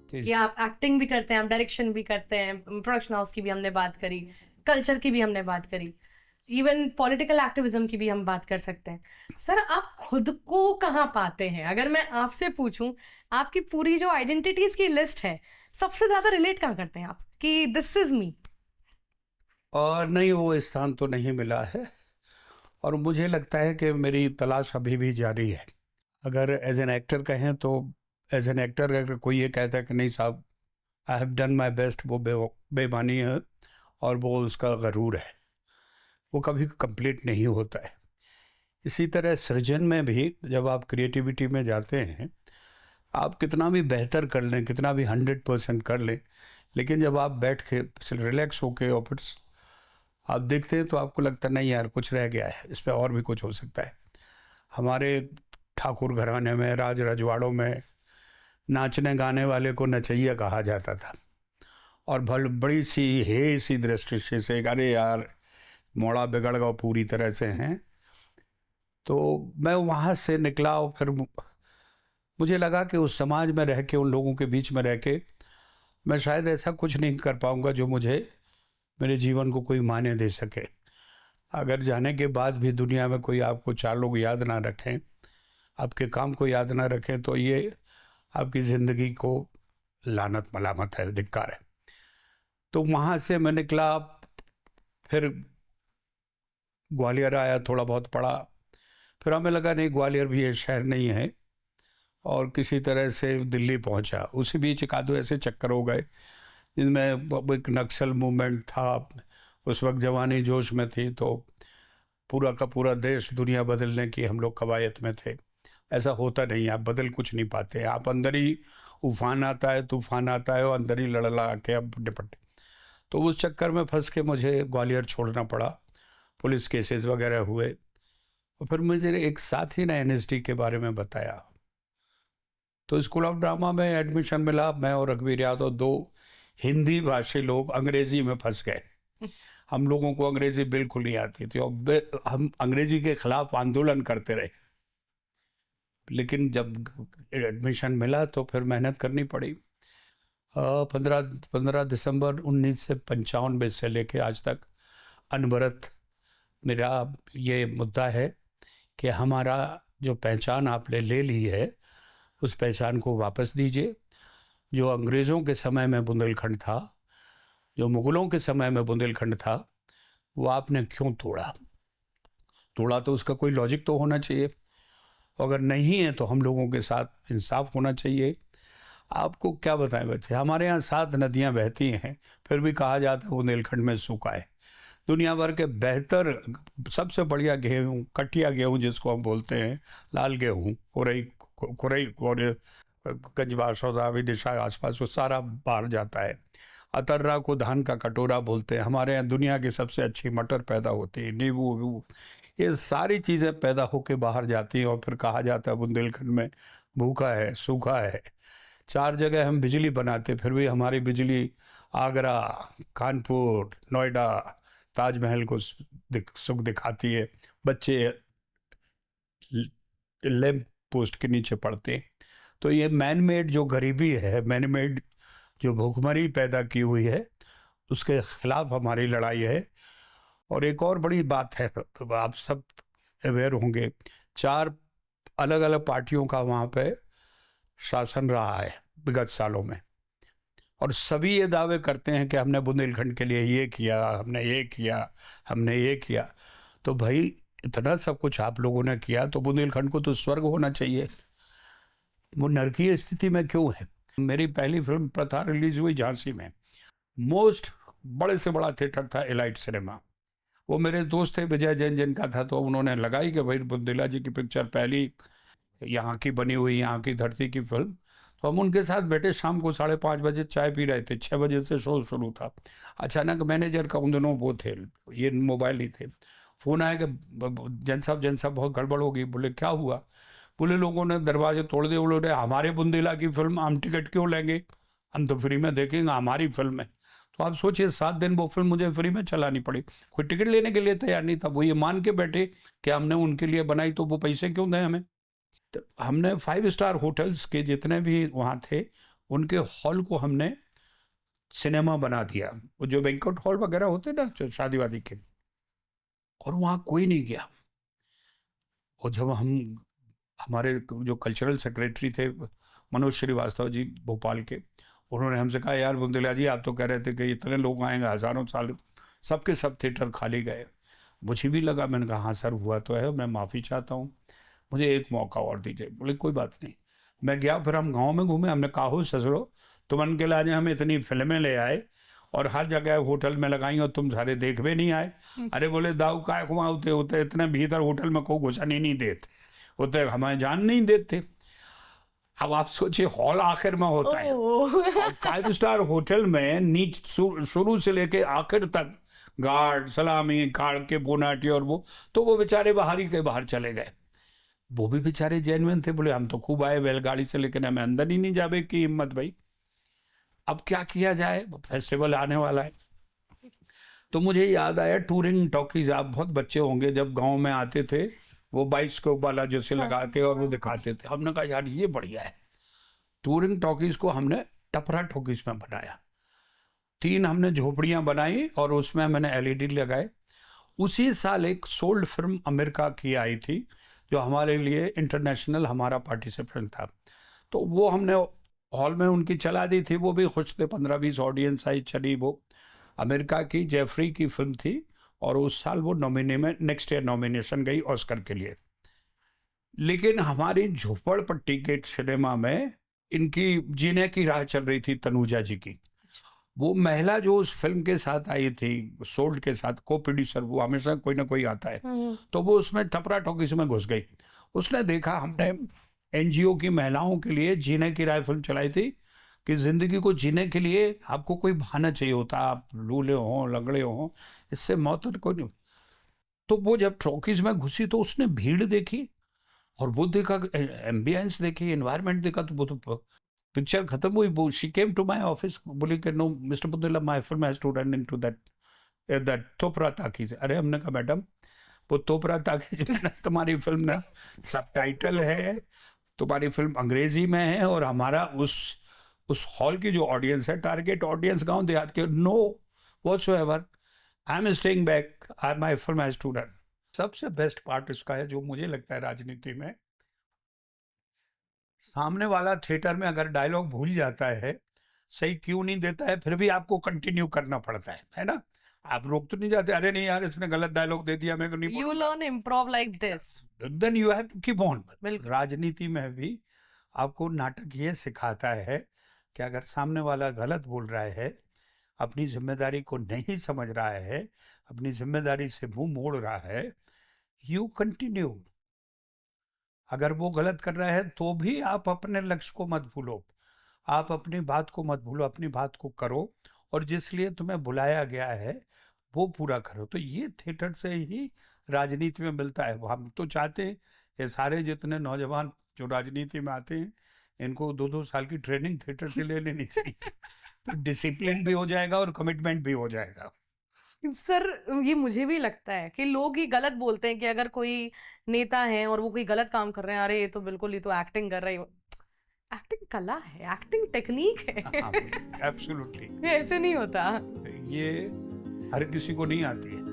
जी, कि आप एक्टिंग भी करते हैं, आप डायरेक्शन भी करते हैं, प्रोडक्शन हाउस की भी हमने बात करी, कल्चर की भी हमने बात करी, इवन पॉलिटिकल एक्टिविज्म की भी हम बात कर सकते हैं। सर, आप खुद को कहाँ पाते हैं? अगर मैं आपसे पूछूं, आपकी पूरी जो आइडेंटिटीज की लिस्ट है, सबसे ज्यादा रिलेट कहाँ करते हैं आप कि दिस इज मी? और नहीं, वो स्थान तो नहीं मिला है, और मुझे लगता है कि मेरी तलाश अभी भी जारी है। अगर एज एन एक्टर कहें तो, एज एन एक्टर अगर कोई ये कहता है कि नहीं साहब, I have done my best, वो बेईमानी है और वो उसका गरूर है, वो कभी कंप्लीट नहीं होता है। इसी तरह सृजन में भी जब आप क्रिएटिविटी में जाते हैं, आप कितना भी बेहतर कर लें, कितना भी 100% कर लें, लेकिन जब आप बैठ के रिलैक्स होके और फिर आप देखते हैं तो आपको लगता नहीं यार कुछ रह गया है, इस पर और भी कुछ हो सकता है। हमारे ठाकुर घराने में, राज रजवाड़ों में नाचने गाने वाले को नचैया कहा जाता था, और बड़ी सी हे सी दृष्टि से अरे यार मोड़ा बिगड़ गया पूरी तरह से हैं। तो मैं वहाँ से निकला और फिर मुझे लगा कि उस समाज में रह के, उन लोगों के बीच में रह के, मैं शायद ऐसा कुछ नहीं कर पाऊँगा जो मुझे मेरे जीवन को कोई मायने दे सके। अगर जाने के बाद भी दुनिया में कोई आपको 4 लोग याद ना रखें, आपके काम को याद ना रखें, तो ये आपकी ज़िंदगी को लानत मलामत है, धिक्कार है। तो वहाँ से मैं निकला, फिर ग्वालियर आया, थोड़ा बहुत पढ़ा, फिर हमें लगा नहीं ग्वालियर भी ये शहर नहीं है, और किसी तरह से दिल्ली पहुंचा। उसी बीच एक आधो ऐसे चक्कर हो गए जिनमें एक नक्सल मूवमेंट था, उस वक्त जवानी जोश में थी, तो पूरा का पूरा देश दुनिया बदलने की हम लोग कवायद में थे। ऐसा होता नहीं, आप बदल कुछ नहीं पाते, आप अंदर ही उफान आता है, तूफान आता है, और अंदर ही लड़ा के अब निपट। तो उस चक्कर में फंस के मुझे ग्वालियर छोड़ना पड़ा, पुलिस केसेस वगैरह हुए। और फिर मुझे एक साथी ने एनएसडी के बारे में बताया, तो स्कूल ऑफ ड्रामा में एडमिशन मिला। मैं और रघुवीर यादव, दो हिंदी भाषी लोग, अंग्रेजी में फंस गए। हम लोगों को अंग्रेजी बिल्कुल नहीं आती थी, और हम अंग्रेजी के खिलाफ आंदोलन करते रहे। लेकिन जब एडमिशन मिला तो फिर मेहनत करनी पड़ी। 15 दिसंबर 1995 से लेके आज तक अनवरत मेरा ये मुद्दा है कि हमारा जो पहचान आपने ले ली है, उस पहचान को वापस दीजिए। जो अंग्रेज़ों के समय में बुंदेलखंड था, जो मुग़लों के समय में बुंदेलखंड था, वो आपने क्यों तोड़ा? तोड़ा तो उसका कोई लॉजिक तो होना चाहिए, अगर नहीं है तो हम लोगों के साथ इंसाफ होना चाहिए। आपको क्या बताएं बच्चे, हमारे यहाँ 7 नदियाँ बहती हैं, फिर भी कहा जाता है बुंदेलखंड में सूखा है। दुनिया भर के बेहतर, सबसे बढ़िया गेहूँ, कटिया गेहूँ जिसको हम बोलते हैं, लाल गेहूँ, खुरई और गंजवा सौदा विदिशा आसपास, वो सारा बाहर जाता है। अतर्रा को धान का कटोरा बोलते हैं। हमारे यहाँ दुनिया की सबसे अच्छी मटर पैदा होती है, नींबू वीबू, ये सारी चीज़ें पैदा होके बाहर जाती हैं, और फिर कहा जाता है बुंदेलखंड में भूखा है, सूखा है। 4 जगह हम बिजली बनाते, फिर भी हमारी बिजली आगरा, कानपुर, नोएडा, ताजमहल को सुख दिखाती है। बच्चे लैंप पोस्ट के नीचे पड़ते हैं। तो ये मैन मेड जो गरीबी है, मैन मेड जो भूखमरी पैदा की हुई है, उसके खिलाफ हमारी लड़ाई है। और एक और बड़ी बात है, आप सब अवेयर होंगे, 4 अलग अलग पार्टियों का वहाँ पे शासन रहा है विगत सालों में, और सभी ये दावे करते हैं कि हमने बुंदेलखंड के लिए ये किया, हमने ये किया, हमने ये किया। तो भाई इतना सब कुछ आप लोगों ने किया, तो बुंदेलखंड को तो स्वर्ग होना चाहिए, वो नरकीय स्थिति में क्यों है? मेरी पहली फिल्म प्रथा रिलीज हुई झांसी में, मोस्ट बड़े से बड़ा थिएटर था एलाइट सिनेमा। वो मेरे दोस्त थे विजय जैन जिनका था, तो उन्होंने लगाई कि भाई बुंदेला जी की पिक्चर पहली यहाँ की बनी हुई, यहाँ की धरती की फिल्म। तो हम उनके साथ बैठे, शाम को 5:30 चाय पी रहे थे, 6 बजे से शो शुरू था। अचानक मैनेजर का, उन दिनों वो थे, ये मोबाइल नहीं थे, फ़ोन आया कि जन साहब बहुत गड़बड़ हो गई। बोले क्या हुआ? बोले लोगों ने दरवाजे तोड़ दिए। बोले हमारे बुंदेला की फिल्म, हम टिकट क्यों लेंगे, हम तो फ्री में देखेंगे, हमारी फिल्म है। तो आप सोचिए 7 दिन वो फिल्म मुझे फ्री में चलानी पड़ी, कोई टिकट लेने के लिए तैयार नहीं था। वो ये मान के बैठे कि हमने उनके लिए बनाई, तो वो पैसे क्यों दें हमें? तो हमने 5 स्टार होटल्स के जितने भी वहाँ थे, उनके हॉल को हमने सिनेमा बना दिया, वो जो बैंक्वेट हॉल वगैरह होते ना जो शादी वादी के, और वहाँ कोई नहीं गया। और जब हमारे जो कल्चरल सेक्रेटरी थे मनोज श्रीवास्तव जी भोपाल के, उन्होंने हमसे कहा यार बुंदेला जी आप तो कह रहे थे कि इतने लोग आएंगे, हज़ारों साल, सबके सब थिएटर खाली गए। मुझे भी लगा, मैंने कहा हाँ सर हुआ तो है, मैं माफ़ी चाहता हूँ, मुझे एक मौका और दीजिए। बोले कोई बात नहीं। मैं गया, फिर हम गांव में घूमे, हमने कहा हो ससुरो तुम के लाजे हम इतनी फिल्में ले आए और हर जगह होटल में लगाई और तुम सारे देख भी नहीं आए। अरे बोले दाऊ काय कुआ होते होते इतने भीतर होटल में को घुसने नहीं देते, होते हमें जान नहीं देते। अब आप सोचिए हॉल आखिर में होता है, और 5 स्टार होटल में नीच शुरू से लेके आखिर तक गार्ड सलामी गार्ड के बोनाटी और वो, तो वो बेचारे बाहर ही के बाहर चले गए। वो भी बेचारे जेन्युइन थे, बोले हम तो खूब आए बैलगाड़ी से, लेकिन हमें अंदर ही नहीं जावे की हिम्मत भाई। अब क्या किया जाए, फेस्टिवल आने वाला है। तो मुझे याद आया टूरिंग टॉकीज, आप बहुत बच्चे होंगे जब गांव में आते थे वो बाइस्कोप वाला जैसे लगा के और वो दिखाते थे। हमने कहा यार ये बढ़िया है। टूरिंग टॉकीज को हमने टपरा टॉकीज में बनाया, 3 हमने झोपड़ियां बनाई और उसमें मैंने LED लगाए। उसी साल एक सोल्ड फिल्म अमेरिका की आई थी जो हमारे लिए इंटरनेशनल हमारा पार्टिसिपेंट था, तो वो हमने हॉल में उनकी चला दी थी, वो भी खुश थे, 15-20 ऑडियंस आई चली। वो अमेरिका की जेफरी की फिल्म थी और उस साल वो नेक्स्ट ईयर नॉमिनेशन गई ऑस्कर के लिए। लेकिन हमारी झोपड़पट्टी के सिनेमा में इनकी जीने की राह चल रही थी, तनुजा जी की। वो महिला जो उस फिल्म के साथ आई थी सोल्ड के साथ, को प्रोड्यूसर, वो हमेशा कोई ना कोई आता है, तो वो उसमें टपरा टॉकीज में घुस गई। उसने देखा हमने NGO की महिलाओं के लिए जीने की राह फिल्म चलाई थी कि जिंदगी को जीने के लिए आपको कोई बहाना चाहिए होता, आप लूले हों लंगड़े हों, इससे मौत को नहीं। तो वो जब टॉकीज में घुसी तो उसने भीड़ देखी और वो देखा, एम्बियंस देखी, एनवायरनमेंट देखा, तो वो तो पिक्चर खत्म हुई। वो she came to my office, बोली कि no mister Bundela my film has to run into that Topra talkies. अरे हमने कहा मैडम वो तोपरा ताकीज में तुम्हारी फिल्म ना सबटाइटल है, तुम्हारी फिल्म अंग्रेजी में है, और हमारा उस हॉल की जो ऑडियंस है टारगेट ऑडियंस गांव देहात के, no whatsoever, I am staying back, my film has to run. सबसे बेस्ट पार्ट इसका है जो मुझे लगता है राजनीति में, सामने वाला थिएटर में अगर डायलॉग भूल जाता है, सही क्यों नहीं देता है, फिर भी आपको कंटिन्यू करना पड़ता है ना। आप रोक तो नहीं जाते, अरे नहीं यार इसने गलत डायलॉग दे दिया, मेरे को नहीं। You learn improv like this. Then you have to keep on. बिल्कुल। राजनीति में भी आपको नाटक ये सिखाता है कि अगर सामने वाला गलत बोल रहा है, अपनी जिम्मेदारी को नहीं समझ रहा है, अपनी जिम्मेदारी से मुंह मोड़ रहा है, यू कंटिन्यू। अगर वो गलत कर रहा है तो भी आप अपने लक्ष्य को मत भूलो, आप अपनी बात को मत भूलो, अपनी बात को करो और जिस लिए तुम्हें बुलाया गया है वो पूरा करो। तो ये थिएटर से ही राजनीति में मिलता है। हम तो चाहते हैं ये सारे जितने नौजवान जो राजनीति में आते हैं इनको 2-2 साल की ट्रेनिंग थिएटर से ले लेनी चाहिए तो डिसिप्लिन भी हो जाएगा और कमिटमेंट भी हो जाएगा। सर ये मुझे भी लगता है कि लोग ये गलत बोलते हैं कि अगर कोई नेता है और वो कोई गलत काम कर रहे हैं, अरे ये तो बिल्कुल, ये तो एक्टिंग कर रहे हैं। एक्टिंग कला है, एक्टिंग टेक्निक है। एब्सोल्युटली ऐसे नहीं होता। ये हर किसी को नहीं आती है।